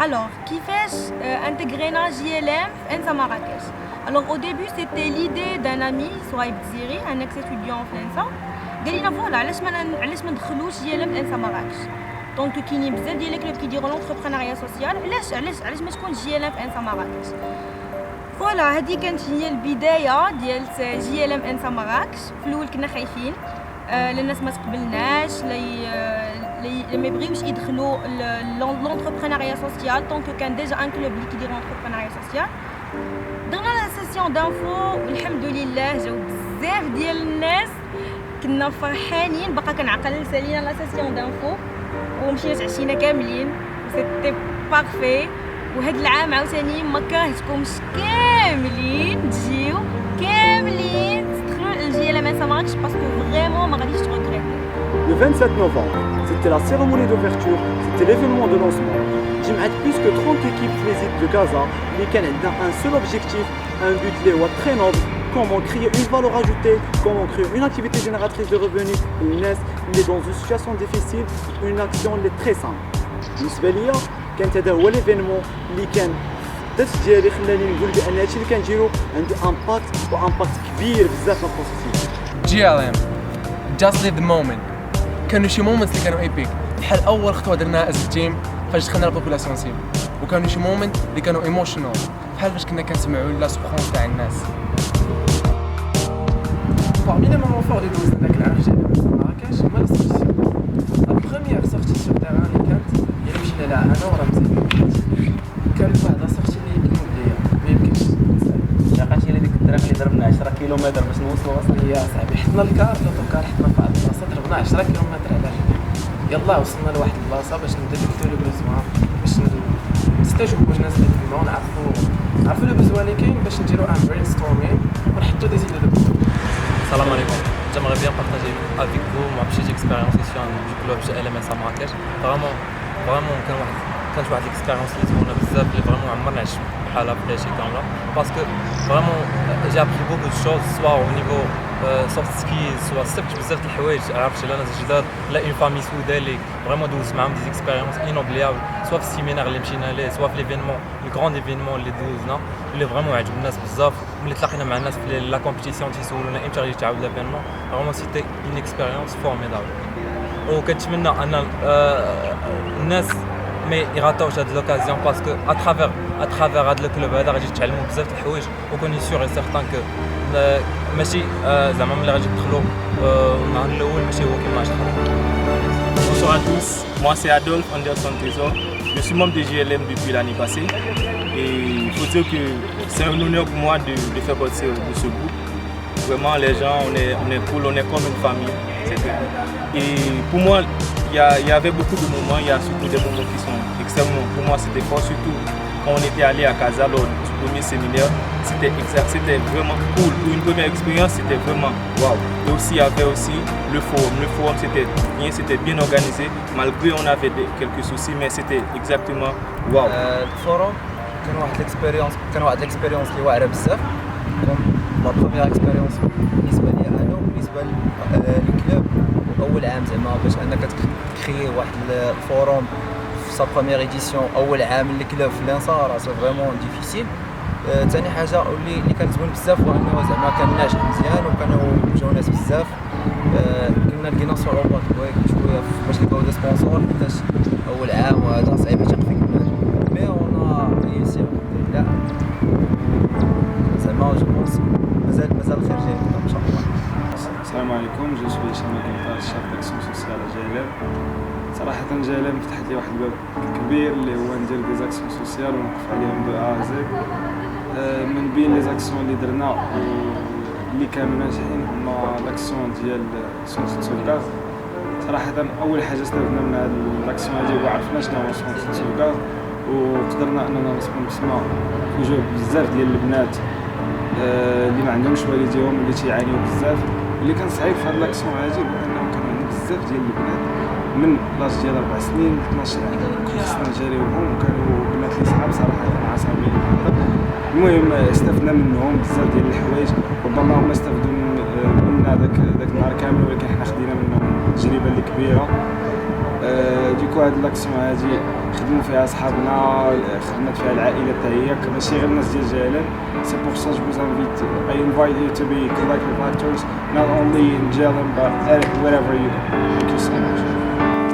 Alors, كيفاش انتجرينا JLM في انسا مراكش. Alors au début c'était l'idée d'un ami صهيب الجزيري un ex-étudiant في انسا قال لنا فوالا علاش ما ندخلوش JLM في انسا مراكش. دونك كاينين بزاف ديال لي كلوب كيديروا لونتربرونيا سوسيال، علاش ما تكونش JLM في انسا مراكش. فوالا هذه كانت هي البدايه ديال JLM انسا مراكش. في الاول كنا خايفين الناس ما تقبلناش لي ما يبغيوش يدخلوا لونتربرونيا سوسيال دونك كان ديجا ان كلوب اللي كيدير لونتربرونيا سوسيال. درنا لا سيسيون دانفو والحمد لله جاو بزاف ديال الناس، كنا فرحانين. باقا كنعقل سالينا لا سيسيون دانفو ومشينا تعشينا كاملين سيتي بارفي. وهاد العام عاوتاني ما كرهتكمش كاملين تجيو كاملين تدخلوا لJLM انسا مراكش باسكو فريمون ما غاديش تغوغريتي. Le 27 novembre, c'était la cérémonie d'ouverture, c'était l'événement de lancement. جمعت plus que 30 équipes physiques de Gaza اللي كان عندها un seul objectif, un but اللي هو très noble, comment créer une valeur ajoutée, comment créer une activité génératrice de revenus pour une ناس اللي dans une situation difficile, une action اللي très simple. بالنسبة ليا كانت هذا هو l'événement اللي كان الدرس ديالي خلاني نقول بان هادشي اللي كنديرو عنده امباكت كبير بزاف في البوزيتيف. JLM just live the moment. كانوا شي مومنتس اللي كانوا ايبيك بحال اول خطوه درناها از تيم فاش دخلنا للبوبولاسيون سيم، وكانوا شي مومنت اللي كانوا ايموشنال بحال فاش كنا كنسمعوا لا سوفرونس تاع الناس. Parmi les moments forts اللي دوزنا داك العام في مراكش هما لا سورتي. لا بروميير سورتي سور تيران اللي كانت هي اللي مشينا لها انا ورمزي، كانت واحد لا سورتي اللي انوبليا ما يمكنش تنساها. عقلتي على ديك الطريق اللي ضربنا 10 كيلومتر باش نوصلوا اصلا. يا صاحبي حطنا الكار لوطوكار حطنا في واحد البلاصه ضربنا 10 كيلومتر على رجلنا، يلاه وصلنا لواحد البلاصه باش نديتكتو لو بوزوان، باش نستجوبوا الناس اللي تما نعرفوا لو بوزوان اللي كاين باش نديروا ان برين ستورمين ونحطوا دي زيدو دو بوزوان. Salam alaikum. J'aimerais bien partager avec vous ma petite expérience ici du club JLM انسا مراكش. Vraiment كانت واحد الاكسبيريونس اللي زوينه بزاف اللي فريمون عمرنا عشت بحالها في حياتي كامله باسكو فريمون جي ابري بوكو دو شوز سوا او نيفو سوفت سكيلز سوا استفدت بزاف د الحوايج عرفت على ناس جداد لا اون فامي سودا اللي فريمون دوزت معاهم دي اكسبيريونس انوبليابل سوا في السيمينار اللي مشينا ليه سوا في ليفينمون الكروند ايفينمون اللي دوزنا اللي فريمون عجب الناس بزاف. ملي تلاقينا مع الناس في لا كومبيتيسيون تيسولونا امتى غادي تعاود ليفينمون فريمون سيتي اون اكسبيريونس فورميدابل. وكنتمنى ان الناس مي يغطاوش هاد لوكازيون باسكو اترافير هاد الكلوب هذا غادي تتعلموا بزاف د الحوايج وكوني سيغ اي سيغتان كو ماشي زعما ملي غادي تدخلوا النهار الاول ماشي هو كيما غادي تخرجوا. Bonsoir à tous, moi c'est Adolphe Anderson Trésor, je suis membre de JLM depuis l'année passée et il faut dire que c'est un honneur pour moi de faire partie de ce groupe. Vraiment les gens on est cool, on est comme une famille. Et pour moi il y avait beaucoup de moments, il y a surtout des moments qui sont extrêmement, pour moi c'était fort, surtout quand on était allé à Casa lors du premier séminaire, c'était vraiment cool. Pour une première expérience, c'était vraiment waouh. Et aussi il y avait aussi le forum c'était bien organisé, malgré on avait quelques soucis, mais c'était exactement waouh. الفوروم كان واحد الاكسبيريونس اللي واعره بزاف. لا بروميير اكسبيريونس بالنسبه لي انا وبالنسبه للكلوب اول عام زعما باش انك تكري واحد الفوروم في سا بروميير ايديسيون اول عام للكلوب في الانسا راه سي فريمون ديفيسيل. ثاني حاجه اللي كانت زوين بزاف هو انه زعما كان ناجح مزيان وكانوا جاو ناس بزاف. كنا لقينا صعوبات شويه باش نلقاو دي سبونسور حيتاش اول عام وهذا صعيب حتى في كمان مي اون ريسي الحمد لله. زعما جو بونس مازال الخير جاي ان شاء الله. السلام عليكم، جو سوي هشام القنطار شاف داكسيون سوسيال JLM. صراحة JLM فتحت لي واحد الباب كبير اللي هو ندير دي زاكسيون سوسيال ونوقف عليهم دو ا ز. من بين لي زاكسيون اللي درنا اللي كانوا ناجحين هما لاكسيون ديال سونتر سولكاز. صراحة أول حاجة استفدنا من هاد لاكسيون هادي هو عرفنا شنو هو سونتر سولكاز وقدرنا أننا نسبونسيو وجوه بزاف ديال البنات اللي ما عندهمش والديهم اللي تيعانيو بزاف. اللي كان صعيب في هاد لاكسيون هادي هو انهم كانوا عندنا بزاف ديال البنات من لاج ديال 4 سنين 12 عام كنا خصنا نجريوهم وكانوا بنات اللي صحاب صراحه عصبيين. المهم استفدنا منهم بزاف ديال الحوايج، ربما هما استفدوا منا داك النهار كامل ولكن حنا خدينا منهم تجربه اللي كبيره. ديكو هاد لاكسيون هادي خدموا فيها صحابنا خدمت فيها العائله حتى هي ماشي غير الناس ديال جلال. سي بور سا جو vous invite I invite you to be collective actors not only in JLM but wherever you go. Thank you so much.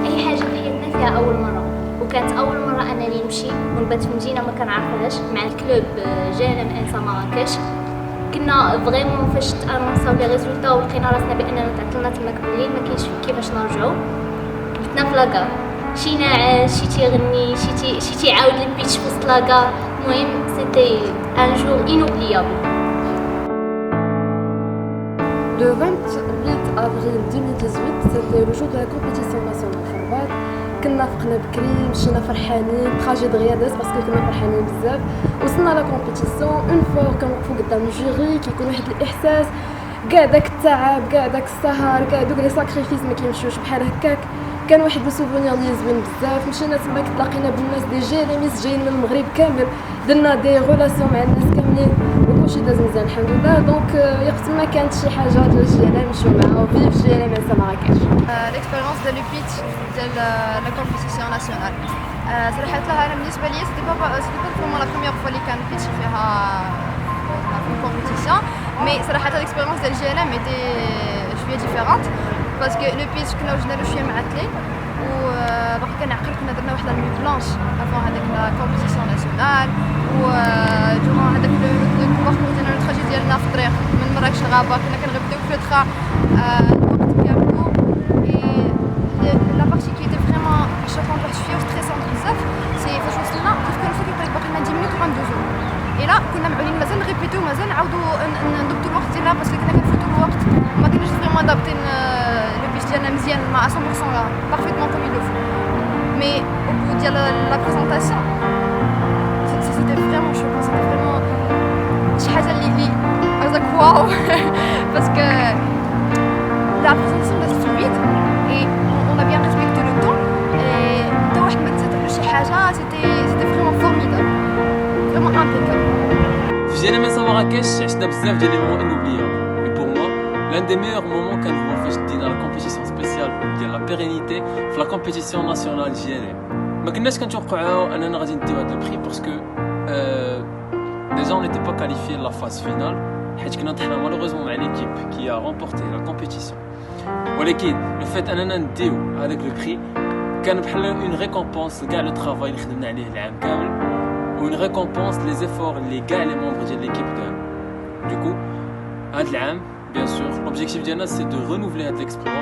اي حاجه في حياتنا فيها اول مره، وكانت اول مره انني نمشي ونبات في مدينه ما كنعرفهاش مع الكلوب جلال انسا مراكش. كنا فريمون فاش تانونساو لي ريزولطا ولقينا راسنا باننا تعطلنا تما كملين ما كاينش كيفاش نرجعوا. بتنا في لاكار، شي ناعس شي تيغني شي تيعاود البيتش في وسط لاكار. المهم سيتي ان جور انوبليابل. Le 28 avril 2018, c'était le jour de la compétition nationale في الرباط. كنا فقنا بكري مشينا فرحانين تراجي د غيادات باسكو كنا فرحانين بزاف. وصلنا لا كومبيتيسيون اون فوا كنوقفوا قدام الجوري كيكون واحد الاحساس كاع داك التعب كاع داك السهر كاع دوك لي ساكريفيس ما كيمشيوش بحال هكاك. كان واحد السوفونير اللي زوين بزاف. مشينا تما تلاقينا بالناس دي جيريميس جايين من المغرب كامل، درنا دي ريلاسيون مع الناس كاملين وكلشي داز مزيان الحمد لله. دونك يقت ما كانت شي حاجه ديال جيلان نمشيو معاها فيف جيلان انسا مراكش. L'expérience de le pitch de la compétition nationale. صراحة أنا بالنسبة لي c'était pas vraiment la première fois اللي كان pitch فيها في compétition, mais صراحة l'expérience ديال GLM était شوية différente parce que le pitch كنا وجدنا شوية معطلين وباقي كنعقل كنا درنا واحد المي بلانش avant هذاك la compétition nationale و durant هذاك le parcours ديالنا التراجي ديالنا في الطريق من مراكش لغابة كنا كنغبداو في الترا الوقت كامل. La partie qui était vraiment choquante شويه وستريسونت بزاف سي فاش وصلنا كيف كان فوق يبقى باقي لنا 10 minutes و غندوزو. اي لا كنا معولين مازال نريبيتو مازال نعاودو نضبطو الوقت ديالنا باسكو كنا كنفوتو الوقت ما كناش فريمون ضابطين لو بيش ديالنا مزيان مع 100% بارفيتمون كوم يلو فو. مي او بو ديال لا بريزونطاسيون سيتي فريمون شوكون سيتي فريمون شي حاجه اللي هذاك واو باسكو لا بريزونطاسيون دازت فلويد et on a bien respecté le temps et حتى واحد ما تساتر شي حاجه c'était vraiment formidable vraiment impeccable. في جينا من مراكش عشنا بزاف ديال لي مومون انوبليابل. مي بور موا لان دي ميور مومون كان هو فاش دينا لا كومبيتيسيون سبيسيال ديال لا بيرينيتي في لا كومبيتيسيون ناسيونال جيالي. ما كناش كنتوقعوا اننا غادي نديو هذا البري باسكو ديجا اون نيتي با كاليفيي لا فاز فينال حيت كنا طحنا مالوغوزمون مع ليكيب كي ا رومبورتي لا كومبيتيسيون. ولكن لو فيت اننا نديو هذاك لو بري كان بحال اون ريكومبونس لكاع لو طرافاي اللي خدمنا عليه العام كامل اون ريكومبونس لي زيفور اللي كاع لي مونبر ديال ليكيب داروا. دوكو هذا العام بيان سور لوبجيكتيف ديالنا سي دو رينوفلي هاد ليكسبلوا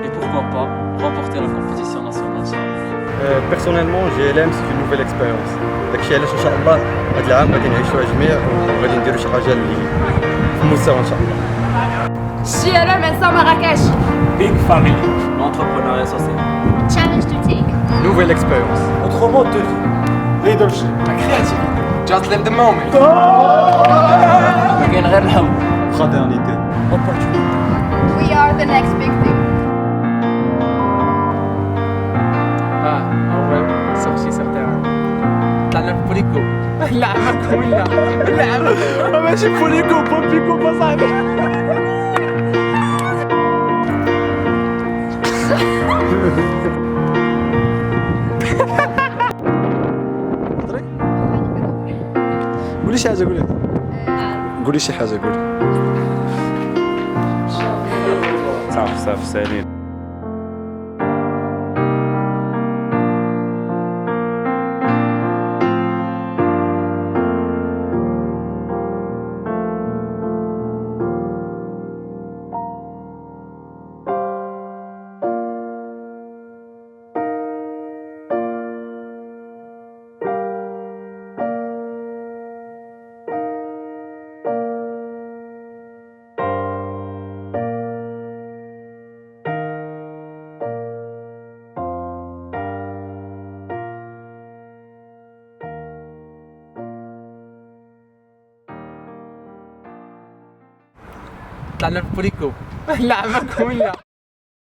اي بوركوا با رومبورتي لا كومبيتيسيون ناسيونال ان شاء الله. بيرسونيلمون GLM سي اون نوفيل اكسبيريونس. داكشي علاش ان شاء الله هاد العام غادي نعيشوها جميع وغادي نديرو شي حاجه اللي في المستوى ان شاء الله. GLM انسا مراكش. Big family. L'entrepreneuriat social. Challenge to take. Nouvelle expérience. Autre mode de vie. Leadership. La créativité. Just live the moment. ما كاين غير الحب. Fraternité. Opportunité. We are the next big thing. أول سورسي سرتان طلعنا في بوليكو. لا عمك ولا عمك ماشي بوليكو بوبيكو بصاحبي. قولي شي حاجه قولي شي حاجه قولي. صافي سالين. طلعنا في بوليكو. لا عمك ولا